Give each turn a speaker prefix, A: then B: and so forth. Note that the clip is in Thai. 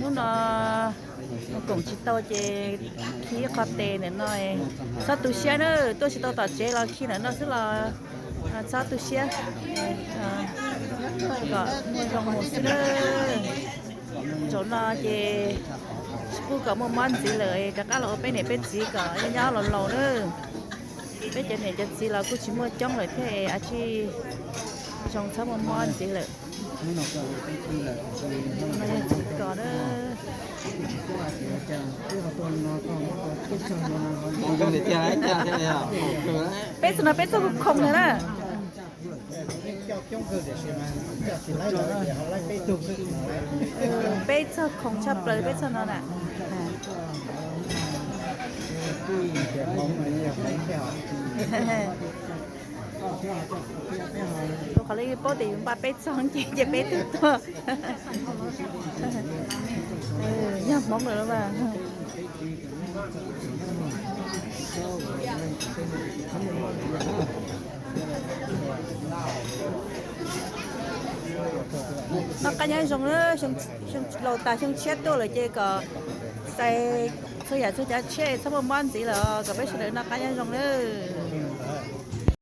A: นู้นกงชิโตเจขี้คอเตเนี่ยหน่อยซาตุเชียเนอะตัวชิโตต่อเจเราขี้เนี่ยเนาะซึ่งเราซาตุเชียก็ลงหมูซิเนอจนเราเจกูก็มั่วมันสิเลยแต่ก็เราไปไหนเป็นสีก็ยาวๆหล่อๆเนอะไปเจอเนี่ยจะสีเรากูชิมัวจ้องเลยเท่อาชีจงช้ำมั่วมันสิเลยไม่ได้สีก่อนเนอะเป็ดสุนัขเป็ดสุกคงเลยนะเป็ดสุคงชอบเลยเป็ดสุนัขน่ะตัวเขาเรียกโป๊ะตีมันปลาเป็ดสองจีจะเป็ดตัวย่ำมองเลยแล้วป่ะnó cá nhân xong nữa xong lầu ta xong chết tôi là chơi cờ say số giờ số trả chết số món gì là cờ bé số nó cá nhân xong nữa